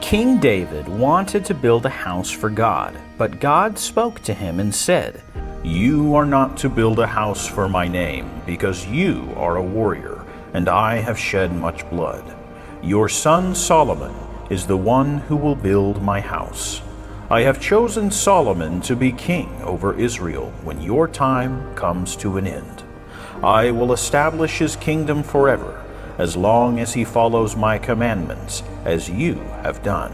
King David wanted to build a house for God, but God spoke to him and said, "You are not to build a house for my name, because you are a warrior, and I have shed much blood. Your son Solomon is the one who will build my house. I have chosen Solomon to be king over Israel when your time comes to an end. I will establish his kingdom forever, as long as he follows my commandments, as you have done."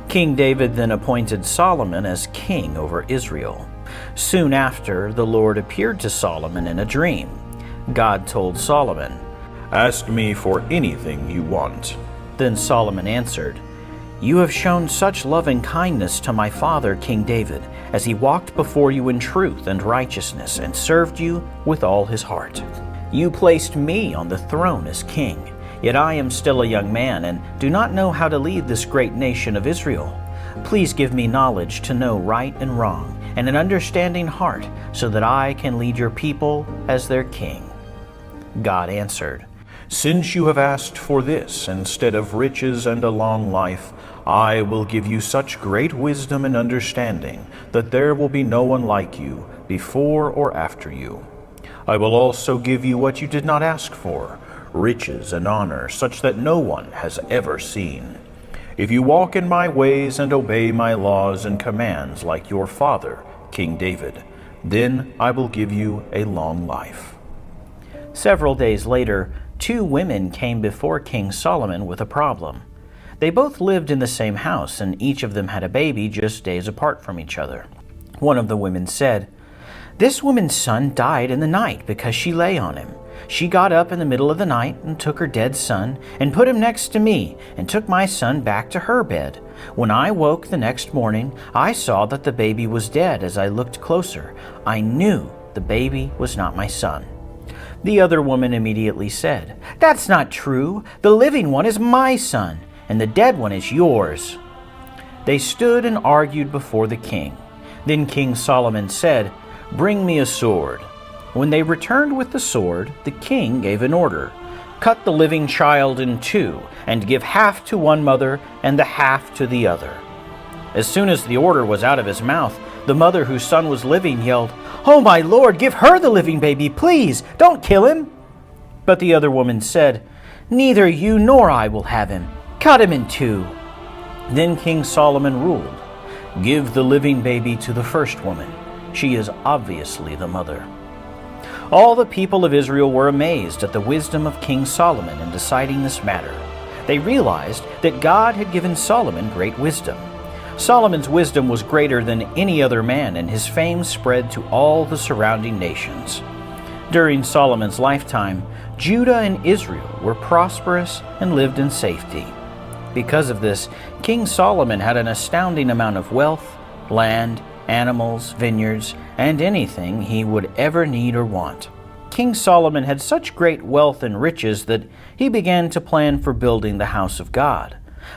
King David then appointed Solomon as king over Israel. Soon after, the Lord appeared to Solomon in a dream. God told Solomon, "Ask me for anything you want." Then Solomon answered, "You have shown such loving kindness to my father King David, as he walked before you in truth and righteousness and served you with all his heart. You placed me on the throne as king, yet I am still a young man and do not know how to lead this great nation of Israel. Please give me knowledge to know right and wrong, and an understanding heart, so that I can lead your people as their king." God answered, "Since you have asked for this instead of riches and a long life, I will give you such great wisdom and understanding that there will be no one like you before or after you. I will also give you what you did not ask for, riches and honor, such that no one has ever seen. If you walk in my ways and obey my laws and commands like your father, King David, then I will give you a long life." Several days later, 2 women came before King Solomon with a problem. They both lived in the same house, and each of them had a baby just days apart from each other. One of the women said, "This woman's son died in the night because she lay on him. She got up in the middle of the night and took her dead son and put him next to me and took my son back to her bed. When I woke the next morning, I saw that the baby was dead. As I looked closer, I knew the baby was not my son." The other woman immediately said, "That's not true. The living one is my son, and the dead one is yours." They stood and argued before the king. Then King Solomon said, "Bring me a sword." When they returned with the sword, the king gave an order, "Cut the living child in 2, and give half to one mother and the half to the other." As soon as the order was out of his mouth, the mother whose son was living yelled, "Oh, my lord, give her the living baby, please! Don't kill him!" But the other woman said, "Neither you nor I will have him. Cut him in 2. Then King Solomon ruled, "Give the living baby to the first woman. She is obviously the mother." All the people of Israel were amazed at the wisdom of King Solomon in deciding this matter. They realized that God had given Solomon great wisdom. Solomon's wisdom was greater than any other man, and his fame spread to all the surrounding nations. During Solomon's lifetime, Judah and Israel were prosperous and lived in safety. Because of this, King Solomon had an astounding amount of wealth, land, animals, vineyards, and anything he would ever need or want. King Solomon had such great wealth and riches that he began to plan for building the house of God.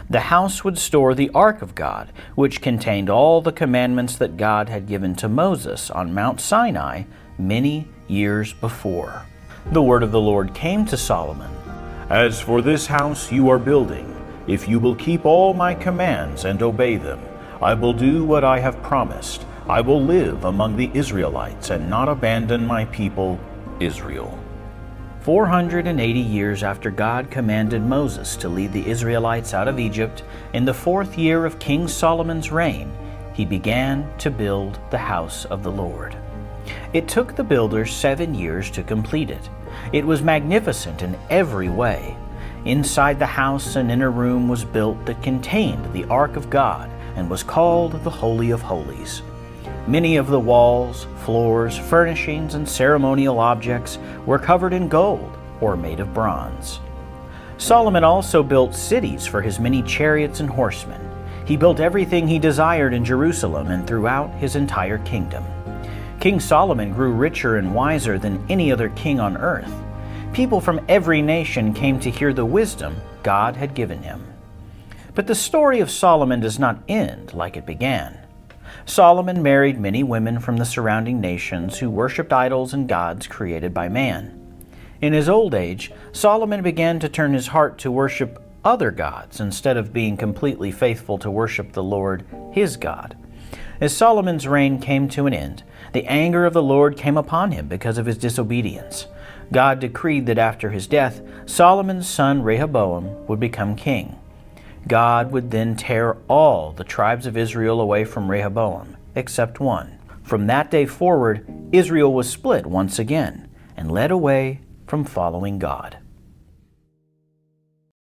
The house would store the ark of God, which contained all the commandments that God had given to Moses on Mount Sinai many years before. The word of the Lord came to Solomon, "As for this house you are building, if you will keep all my commands and obey them, I will do what I have promised. I will live among the Israelites and not abandon my people, Israel." 480 years after God commanded Moses to lead the Israelites out of Egypt, in the 4th year of King Solomon's reign, he began to build the house of the Lord. It took the builders 7 years to complete it. It was magnificent in every way. Inside the house, an inner room was built that contained the Ark of God and was called the Holy of Holies. Many of the walls, floors, furnishings, and ceremonial objects were covered in gold or made of bronze. Solomon also built cities for his many chariots and horsemen. He built everything he desired in Jerusalem and throughout his entire kingdom. King Solomon grew richer and wiser than any other king on earth. People from every nation came to hear the wisdom God had given him. But the story of Solomon does not end like it began. Solomon married many women from the surrounding nations who worshipped idols and gods created by man. In his old age, Solomon began to turn his heart to worship other gods instead of being completely faithful to worship the Lord, his God. As Solomon's reign came to an end, the anger of the Lord came upon him because of his disobedience. God decreed that after his death, Solomon's son Rehoboam would become king. God would then tear all the tribes of Israel away from Rehoboam, except one. From that day forward, Israel was split once again and led away from following God.